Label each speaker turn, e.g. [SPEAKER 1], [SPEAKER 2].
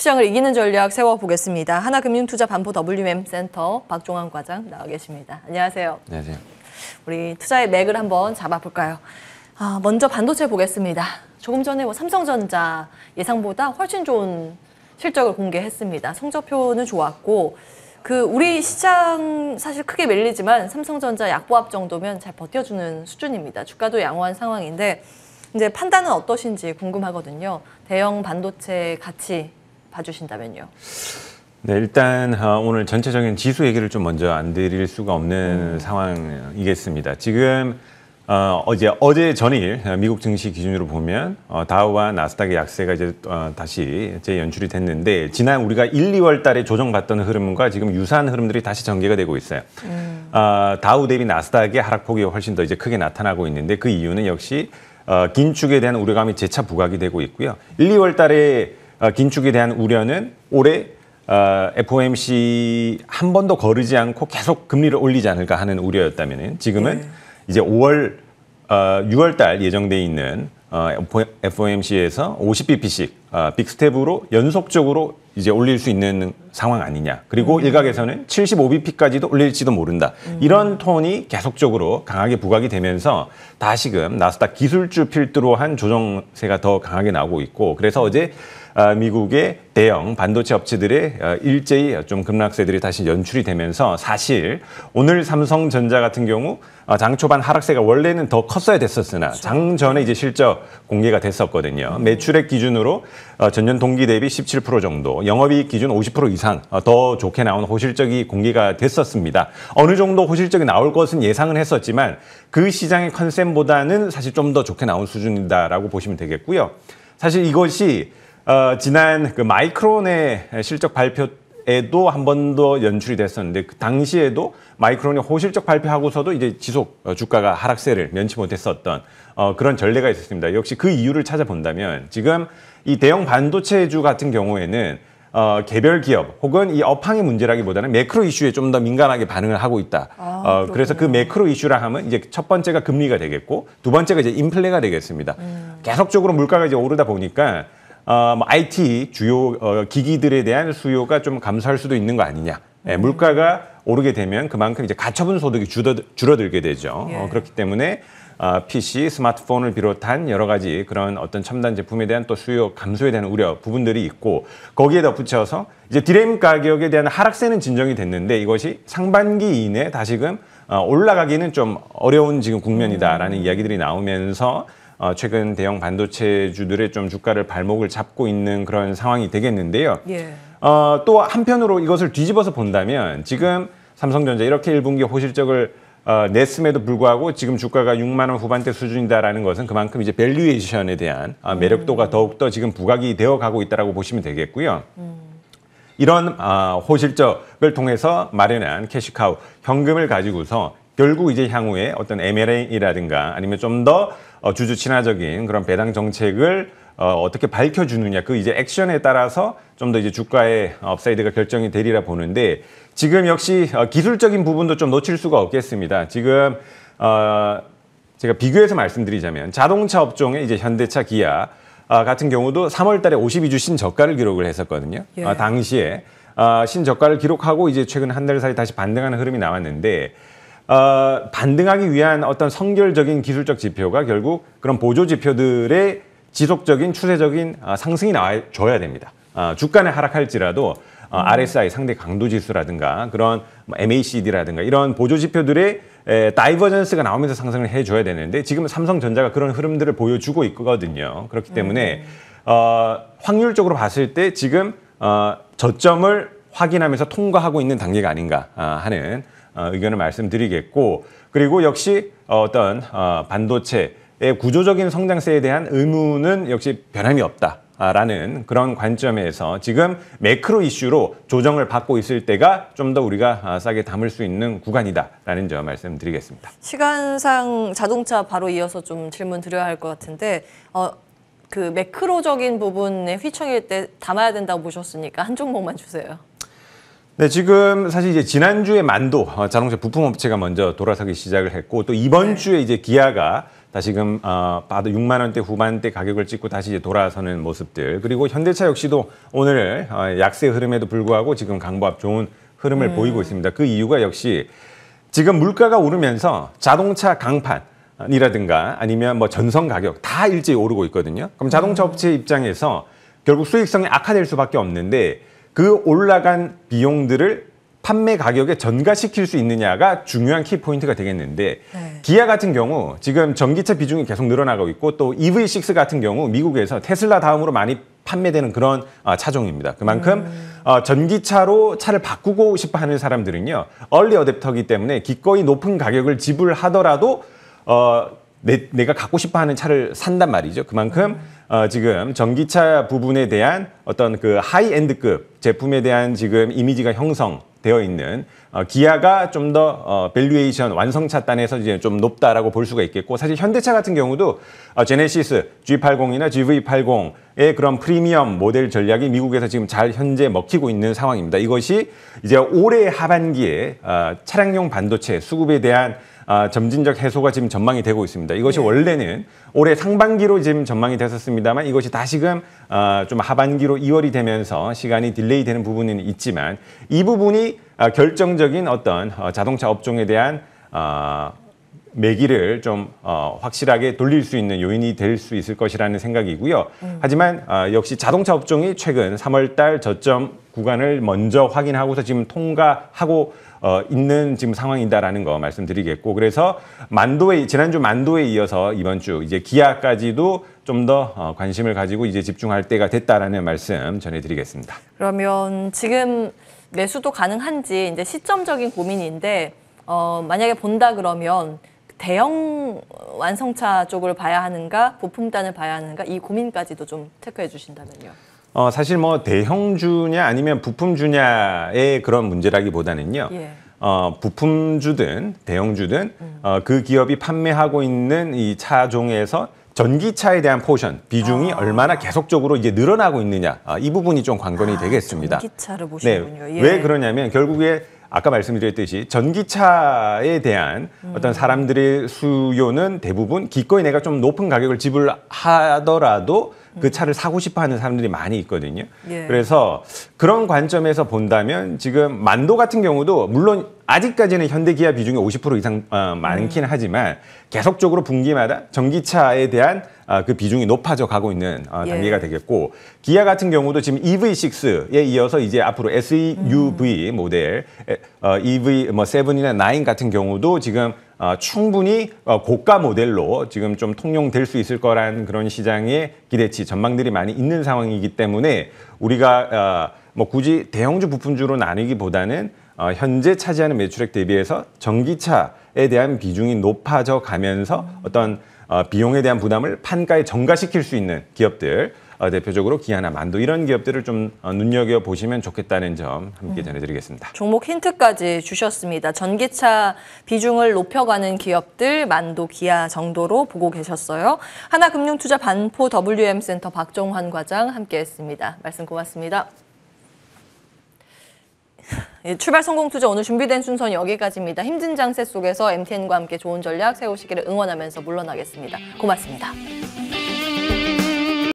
[SPEAKER 1] 시장을 이기는 전략 세워보겠습니다. 하나금융투자 반포 WM 센터 박종환 과장 나와 계십니다. 안녕하세요.
[SPEAKER 2] 안녕하세요.
[SPEAKER 1] 우리 투자의 맥을 한번 잡아볼까요? 먼저 반도체 보겠습니다. 조금 전에 삼성전자 예상보다 훨씬 좋은 실적을 공개했습니다. 성적표는 좋았고 우리 시장 사실 크게 밀리지만 삼성전자 약보합 정도면 잘 버텨주는 수준입니다. 주가도 양호한 상황인데 이제 판단은 어떠신지 궁금하거든요. 대형 반도체 같이 봐주신다면요.
[SPEAKER 2] 네, 일단 오늘 전체적인 지수 얘기를 좀 먼저 안 드릴 수가 없는 상황이겠습니다. 지금 어제 전일 미국 증시 기준으로 보면 다우와 나스닥의 약세가 이제 다시 재연출이 됐는데 지난 우리가 1, 2월 달에 조정받던 흐름과 지금 유사한 흐름들이 다시 전개가 되고 있어요. 다우 대비 나스닥의 하락폭이 훨씬 더 이제 크게 나타나고 있는데 그 이유는 역시 긴축에 대한 우려감이 재차 부각이 되고 있고요. 1, 2월 달에 긴축에 대한 우려는 올해 FOMC 한 번도 거르지 않고 계속 금리를 올리지 않을까 하는 우려였다면 지금은 이제 6월 달 예정돼 있는 FOMC에서 50bp씩 빅스텝으로 연속적으로 이제 올릴 수 있는 상황 아니냐. 그리고 일각에서는 75bp까지도 올릴지도 모른다. 이런 톤이 계속적으로 강하게 부각이 되면서 다시금 나스닥 기술주 필두로 한 조정세가 더 강하게 나오고 있고 그래서 어제 미국의 대형 반도체 업체들의 일제히 좀 급락세들이 다시 연출이 되면서 사실 오늘 삼성전자 같은 경우 장 초반 하락세가 원래는 더 컸어야 됐었으나 장 전에 이제 실적 공개가 됐었거든요. 매출액 기준으로 전년 동기 대비 17% 정도, 영업이익 기준 50% 이상 더 좋게 나온 호실적이 공개가 됐었습니다. 어느 정도 호실적이 나올 것은 예상은 했었지만 그 시장의 컨센보다는 사실 좀 더 좋게 나온 수준이다라고 보시면 되겠고요. 사실 이것이 지난 그 마이크론의 실적 발표에도 한 번 더 연출이 됐었는데 그 당시에도 마이크론이 호실적 발표하고서도 이제 지속 주가가 하락세를 면치 못했었던 그런 전례가 있었습니다. 역시 그 이유를 찾아본다면 지금 이 대형 반도체주 같은 경우에는 개별 기업 혹은 이 업황의 문제라기보다는 매크로 이슈에 좀 더 민감하게 반응을 하고 있다. 그래서 그 매크로 이슈라 하면 이제 첫 번째가 금리가 되겠고 두 번째가 이제 인플레가 되겠습니다. 계속적으로 물가가 이제 오르다 보니까 IT 주요 기기들에 대한 수요가 좀 감소할 수도 있는 거 아니냐. 물가가 오르게 되면 그만큼 이제 가처분 소득이 줄어들게 되죠. 그렇기 때문에 PC, 스마트폰을 비롯한 여러 가지 그런 어떤 첨단 제품에 대한 또 수요 감소에 대한 우려 부분들이 있고 거기에 덧붙여서 이제 디램 가격에 대한 하락세는 진정이 됐는데 이것이 상반기 이내 다시금 올라가기는 좀 어려운 지금 국면이다라는 이야기들이 나오면서 최근 대형 반도체주들의 좀 주가를 발목을 잡고 있는 그런 상황이 되겠는데요. 또 한편으로 이것을 뒤집어서 본다면 지금 삼성전자 이렇게 1분기 호실적을 냈음에도 불구하고 지금 주가가 6만 원 후반대 수준이다라는 것은 그만큼 이제 밸류에이션에 대한 매력도가 더욱더 지금 부각이 되어 가고 있다라고 보시면 되겠고요. 이런 호실적을 통해서 마련한 캐시카우 현금을 가지고서 결국 이제 향후에 어떤 M&A라든가 아니면 좀 더 주주 친화적인 그런 배당 정책을 어떻게 밝혀주느냐 그 이제 액션에 따라서 좀 더 이제 주가의 업사이드가 결정이 되리라 보는데 지금 역시 기술적인 부분도 좀 놓칠 수가 없겠습니다. 지금 제가 비교해서 말씀드리자면 자동차 업종의 이제 현대차, 기아 같은 경우도 3월 달에 52주 신저가를 기록을 했었거든요. 당시에 신저가를 기록하고 이제 최근 한 달 사이 다시 반등하는 흐름이 나왔는데 반등하기 위한 어떤 선결적인 기술적 지표가 결국 그런 보조 지표들의 지속적인 추세적인 상승이 나와줘야 됩니다. 주가는 하락할지라도 RSI 상대 강도 지수라든가 그런 MACD라든가 이런 보조 지표들의 다이버전스가 나오면서 상승을 해줘야 되는데 지금 삼성전자가 그런 흐름들을 보여주고 있거든요. 그렇기 때문에 확률적으로 봤을 때 지금 저점을 확인하면서 통과하고 있는 단계가 아닌가 하는 의견을 말씀드리겠고 그리고 역시 어떤 반도체의 구조적인 성장세에 대한 의무는 역시 변함이 없다라는 그런 관점에서 지금 매크로 이슈로 조정을 받고 있을 때가 좀 더 우리가 싸게 담을 수 있는 구간이다라는 점 말씀드리겠습니다.
[SPEAKER 1] 시간상 자동차 바로 이어서 좀 질문 드려야 할 것 같은데 그 매크로적인 부분에 휘청일 때 담아야 된다고 보셨으니까 한 종목만 주세요.
[SPEAKER 2] 네, 지금 사실 이제 지난주에 만도 자동차 부품업체가 먼저 돌아서기 시작을 했고 또 이번 주에 이제 기아가 다시금 봐도 6만 원대 후반대 가격을 찍고 다시 이제 돌아서는 모습들. 그리고 현대차 역시도 오늘 약세 흐름에도 불구하고 지금 강보합 좋은 흐름을 보이고 있습니다. 그 이유가 역시 지금 물가가 오르면서 자동차 강판이라든가 아니면 뭐 전선 가격 다 일제히 오르고 있거든요. 그럼 자동차 업체 입장에서 결국 수익성이 악화될 수밖에 없는데 그 올라간 비용들을 판매 가격에 전가시킬 수 있느냐가 중요한 키포인트가 되겠는데
[SPEAKER 1] 네.
[SPEAKER 2] 기아 같은 경우 지금 전기차 비중이 계속 늘어나고 있고 또 EV6 같은 경우 미국에서 테슬라 다음으로 많이 판매되는 그런 차종입니다. 그만큼 전기차로 차를 바꾸고 싶어 하는 사람들은요. 얼리 어댑터이기 때문에 기꺼이 높은 가격을 지불하더라도 내가 갖고 싶어 하는 차를 산단 말이죠. 그만큼 지금 전기차 부분에 대한 어떤 그 하이엔드급 제품에 대한 지금 이미지가 형성되어 있는 기아가 좀 더 밸류에이션 완성차 단에서 이제 좀 높다라고 볼 수가 있겠고 사실 현대차 같은 경우도 제네시스 G80이나 GV80의 그런 프리미엄 모델 전략이 미국에서 지금 잘 현재 먹히고 있는 상황입니다. 이것이 이제 올해 하반기에 차량용 반도체 수급에 대한 점진적 해소가 지금 전망이 되고 있습니다. 이것이 원래는 올해 상반기로 지금 전망이 됐었습니다만 이것이 다시금 좀 하반기로 2월이 되면서 시간이 딜레이 되는 부분은 있지만 이 부분이 결정적인 어떤 자동차 업종에 대한 매기를 좀 확실하게 돌릴 수 있는 요인이 될 수 있을 것이라는 생각이고요. 하지만 역시 자동차 업종이 최근 3월 달 저점 구간을 먼저 확인하고서 지금 통과하고 있는 지금 상황이다라는 거 말씀드리겠고 그래서 지난주 만도에 이어서 이번 주 이제 기아까지도 좀 더 관심을 가지고 이제 집중할 때가 됐다라는 말씀 전해드리겠습니다.
[SPEAKER 1] 그러면 지금 매수도 가능한지 이제 시점적인 고민인데 만약에 본다 그러면 대형 완성차 쪽을 봐야 하는가 부품단을 봐야 하는가 이 고민까지도 좀 체크해 주신다면요.
[SPEAKER 2] 사실 뭐 대형주냐 아니면 부품주냐의 그런 문제라기보다는요.
[SPEAKER 1] 예.
[SPEAKER 2] 부품주든 대형주든 그 기업이 판매하고 있는 이 차종에서 전기차에 대한 포션 비중이 얼마나 계속적으로 이제 늘어나고 있느냐 이 부분이 좀 관건이 되겠습니다.
[SPEAKER 1] 전기차를 보시는군요.
[SPEAKER 2] 네.
[SPEAKER 1] 예.
[SPEAKER 2] 왜 그러냐면 결국에 아까 말씀드렸듯이 전기차에 대한 어떤 사람들의 수요는 대부분 기꺼이 내가 좀 높은 가격을 지불하더라도 그 차를 사고 싶어 하는 사람들이 많이 있거든요.
[SPEAKER 1] 예.
[SPEAKER 2] 그래서 그런 관점에서 본다면 지금 만도 같은 경우도 물론 아직까지는 현대 기아 비중이 50% 이상 많긴 하지만 계속적으로 분기마다 전기차에 대한 그 비중이 높아져 가고 있는 단계가 되겠고 기아 같은 경우도 지금 EV6에 이어서 이제 앞으로 SUV 모델 EV 뭐 7이나 9 같은 경우도 지금 충분히 고가 모델로 지금 좀 통용될 수 있을 거란 그런 시장의 기대치 전망들이 많이 있는 상황이기 때문에 우리가 뭐 굳이 대형주 부품주로 나누기보다는 현재 차지하는 매출액 대비해서 전기차에 대한 비중이 높아져 가면서 어떤 비용에 대한 부담을 판가에 전가시킬 수 있는 기업들 대표적으로 기아나 만도 이런 기업들을 좀 눈여겨보시면 좋겠다는 점 함께 전해드리겠습니다.
[SPEAKER 1] 종목 힌트까지 주셨습니다. 전기차 비중을 높여가는 기업들 만도, 기아 정도로 보고 계셨어요. 하나금융투자 반포 WM센터 박종환 과장 함께했습니다. 말씀 고맙습니다. 출발 성공 투자 오늘 준비된 순서는 여기까지입니다. 힘든 장세 속에서 MTN과 함께 좋은 전략 세우시기를 응원하면서 물러나겠습니다. 고맙습니다.